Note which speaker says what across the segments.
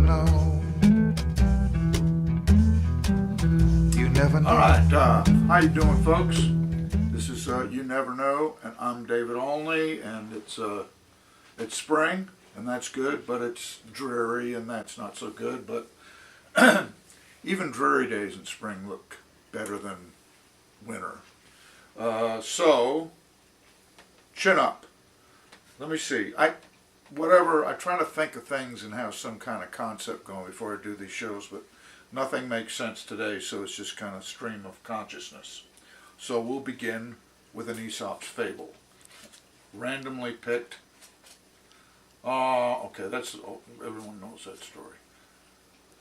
Speaker 1: know. You never know.
Speaker 2: All right, how you doing, folks? This is You Never Know, and I'm David Olney, and it's spring, and that's good, but it's dreary, and that's not so good. But even dreary days in spring look better than winter. So chin up. Let me see. I try to think of things and have some kind of concept going before I do these shows, but nothing makes sense today, so it's just kind of stream of consciousness. So we'll begin with an Aesop's fable. Randomly picked. Okay, everyone knows that story.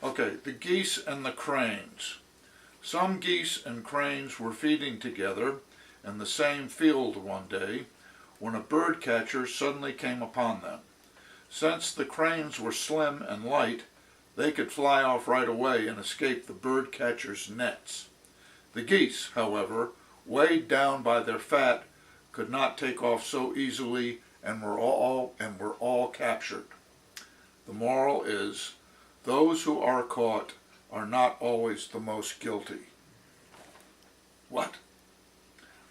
Speaker 2: Okay, the geese and the cranes. Some geese and cranes were feeding together in the same field one day when a bird catcher suddenly came upon them. Since the cranes were slim and light, they could fly off right away and escape the bird catcher's nets. The geese, however, weighed down by their fat, could not take off so easily and were all captured. The moral is, those who are caught are not always the most guilty. What?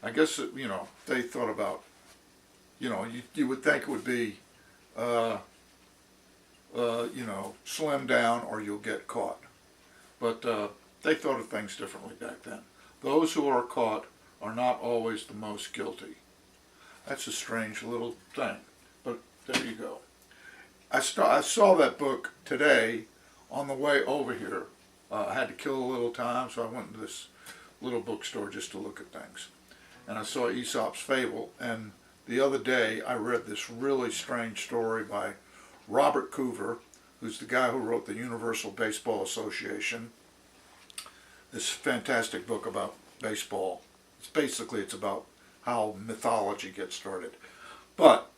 Speaker 2: I guess, they thought about, you would think it would be, slim down or you'll get caught. But they thought of things differently back then. Those who are caught are not always the most guilty. That's a strange little thing, but there you go. I saw that book today on the way over here. I had to kill a little time, so I went to this little bookstore just to look at things. And I saw Aesop's Fable, and the other day I read this really strange story by Robert Coover, who's the guy who wrote the Universal Baseball Association. This fantastic book about baseball. It's about how mythology gets started. But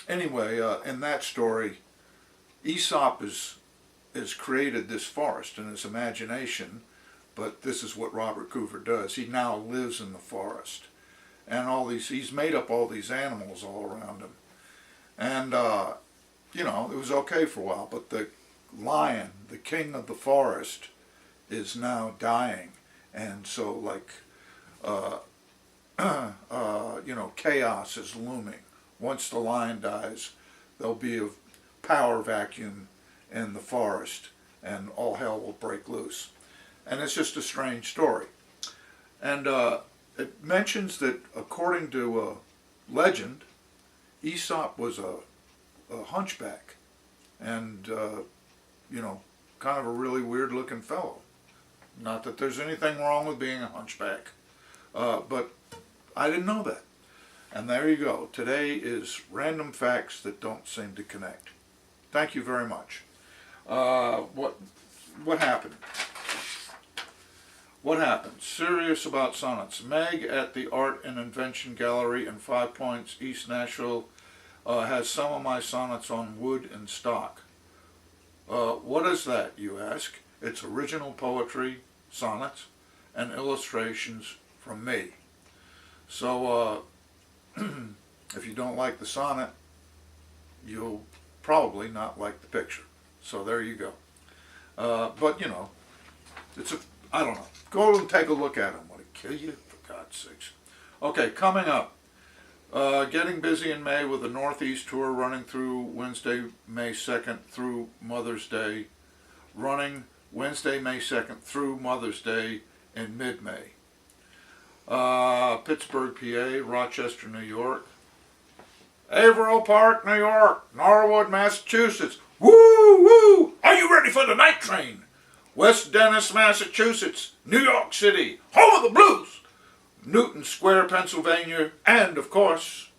Speaker 2: anyway, in that story, Aesop has created this forest in his imagination, but this is what Robert Coover does. He now lives in the forest, and he's made up all these animals all around him. And it was okay for a while, but the lion, the king of the forest, is now dying, and so chaos is looming. Once the lion dies, there'll be a power vacuum in the forest, and all hell will break loose. And it's just a strange story. And it mentions that, according to legend, Aesop was a hunchback, and kind of a really weird-looking fellow. Not that there's anything wrong with being a hunchback, but I didn't know that. And there you go. Today is random facts that don't seem to connect. Thank you very much. What happened? What happened? Serious about sonnets. Meg at the Art and Invention Gallery in 5 Points, East Nashville, has some of my sonnets on wood and stock. What is that, you ask? It's original poetry, sonnets, and illustrations from me. So, if you don't like the sonnet, you'll probably not like the picture. So there you go. But, I don't know. Go and take a look at them. Will it kill you? For God's sakes. Okay, coming up. Getting busy in May with a Northeast tour running through Wednesday, May 2nd through Mother's Day. Running Wednesday, May 2nd through Mother's Day in mid-May. Pittsburgh, PA, Rochester, New York. Averill Park, New York. Norwood, Massachusetts. Woo, woo! Are you ready for the night train? West Dennis, Massachusetts. New York City, home of the blues. Newton Square, Pennsylvania, and, of course,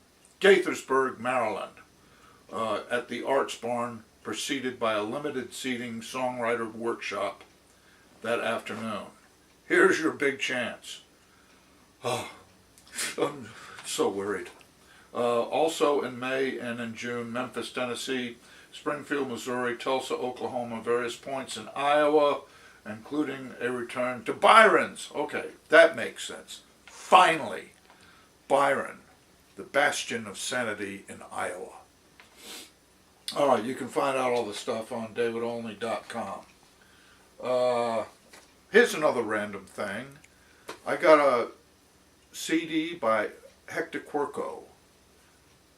Speaker 2: Gaithersburg, Maryland, at the Arts Barn, preceded by a limited seating songwriter workshop that afternoon. Here's your big chance. Oh, I'm so worried. Also in May and in June, Memphis, Tennessee, Springfield, Missouri, Tulsa, Oklahoma, various points in Iowa, including a return to Byron's. Okay, that makes sense. Finally, Byron, the bastion of sanity in Iowa. All right, you can find out all the stuff on davidolney.com. Here's another random thing. I got a CD by Hector Quirko,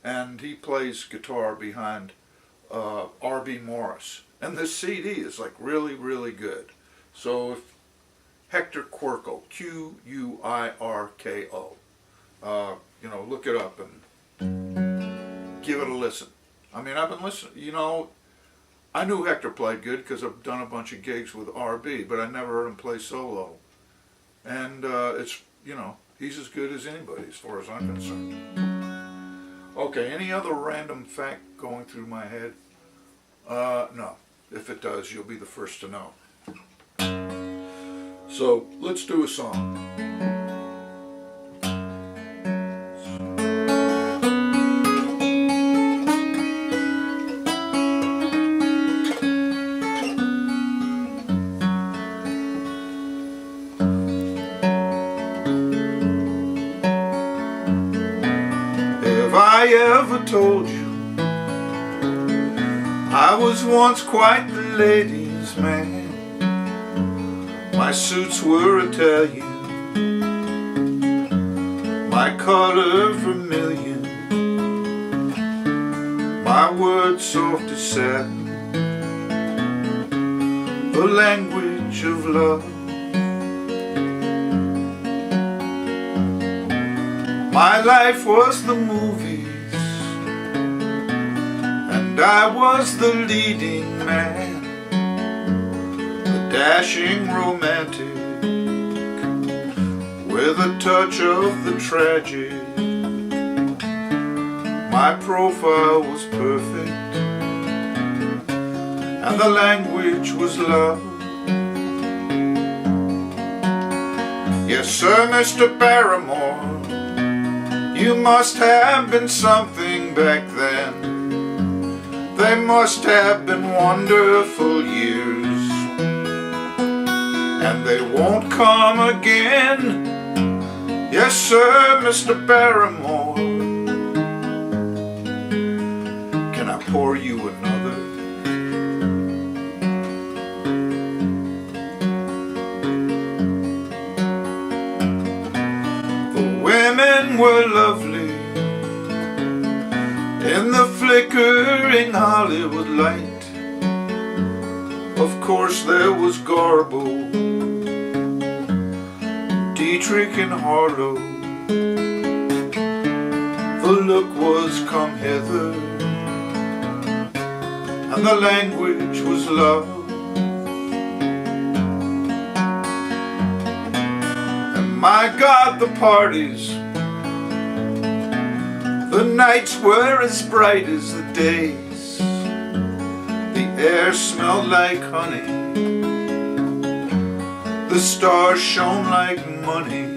Speaker 2: and he plays guitar behind R.B. Morris. And this CD is like really, really good. So if Hector Quirko, Quirko, you know, look it up and give it a listen. I mean, I've been listening, you know, I knew Hector played good because I've done a bunch of gigs with R.B., but I never heard him play solo. And it's, you know, he's as good as anybody as far as I'm concerned. Okay, any other random fact going through my head? No. If it does, you'll be the first to know. So, let's do a song. Have I ever told you I was once quite the ladies' man? My suits were Italian, my color vermilion, my words soft as satin, the language of love. My life was the movies, and I was the leading man, the dashing romantic, with a touch of the tragic. My profile was perfect, and the language was love. Yes, sir, Mr. Barrymore, you must have been something back then. They must have been wonderful years, and they won't come again. Yes, sir, Mr. Barrymore, can I pour you another? The women were lovely in the flickering Hollywood light. Of course there was Garbo, Dietrich and Harlow. The look was come hither, and the language was love. And my God, the parties, the nights were as bright as the days. The air smelled like honey, the stars shone like money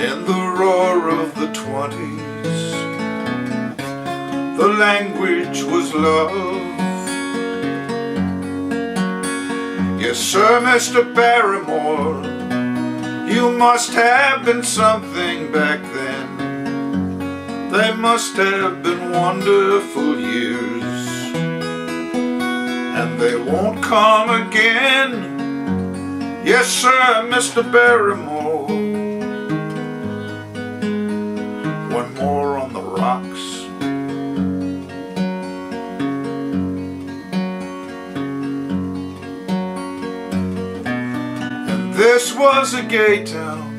Speaker 2: in the roar of the 20s. The language was love. Yes, sir, Mr. Barrymore, you must have been something back then. They must have been wonderful years, and they won't come again. Yes, sir, Mr. Barrymore. One more on the rocks. And this was a gay town,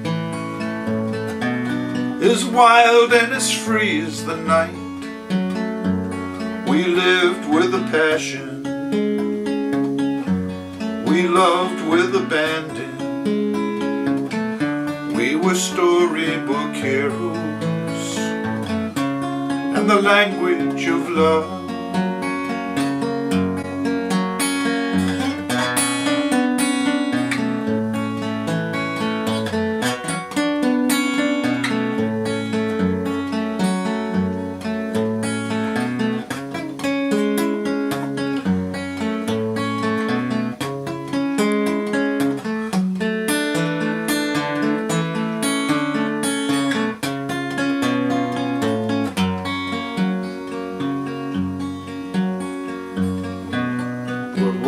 Speaker 2: as wild and as free as the night. We lived with a passion, we loved with abandon. We were storybook heroes, and the language of love.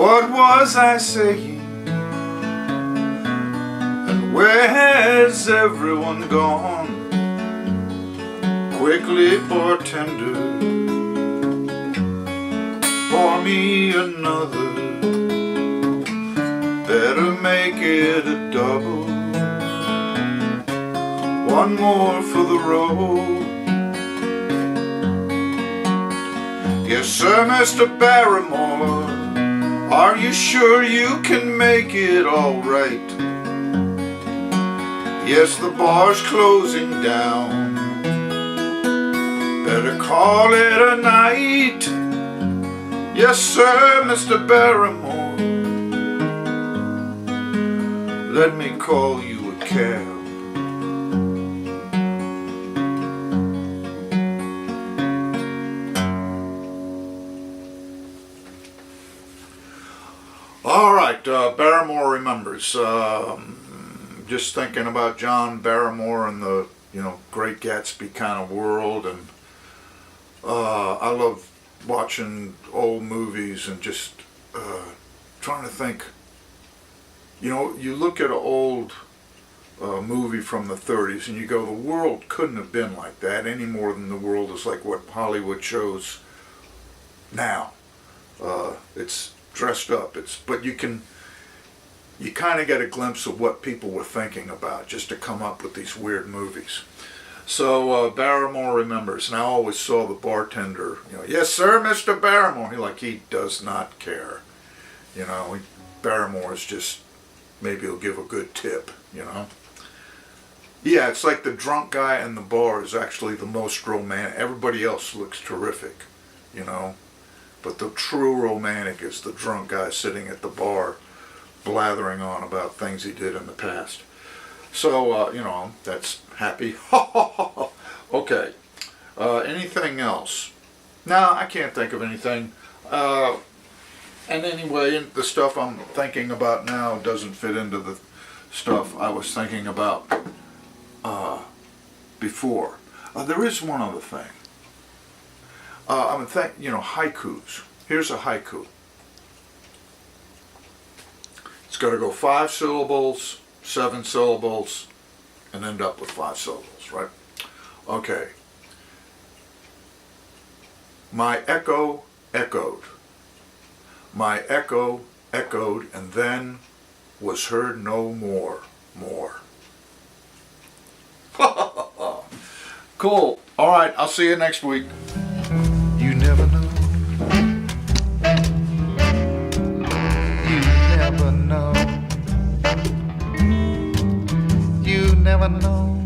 Speaker 2: What was I saying? And where has everyone gone? Quickly, bartender, pour me another. Better make it a double. One more for the road. Yes, sir, Mr. Barrymore, are you sure you can make it all right? Yes, the bar's closing down. Better call it a night. Yes, sir, Mr. Barrymore, let me call you a cab. All right, Barrymore Remembers. Just thinking about John Barrymore and the, Great Gatsby kind of world, and I love watching old movies and just trying to think. You look at an old movie from the 30s and you go, the world couldn't have been like that any more than the world is like what Hollywood shows now. It's dressed up, but you kind of get a glimpse of what people were thinking about just to come up with these weird movies. So Barrymore Remembers, and I always saw the bartender, yes sir, Mr. Barrymore. He does not care. Barrymore is just, maybe he'll give a good tip, Yeah, it's like the drunk guy in the bar is actually the most romantic. Everybody else looks terrific, But the true romantic is the drunk guy sitting at the bar blathering on about things he did in the past. So, that's happy. Okay. Anything else? No, I can't think of anything. And anyway, the stuff I'm thinking about now doesn't fit into the stuff I was thinking about before. There is one other thing. Haikus. Here's a haiku. It's got to go 5 syllables, 7 syllables, and end up with 5 syllables, right? Okay. My echo echoed. My echo echoed, and then was heard no more. Cool. All right, I'll see you next week.
Speaker 1: You never know. You never know. You never know.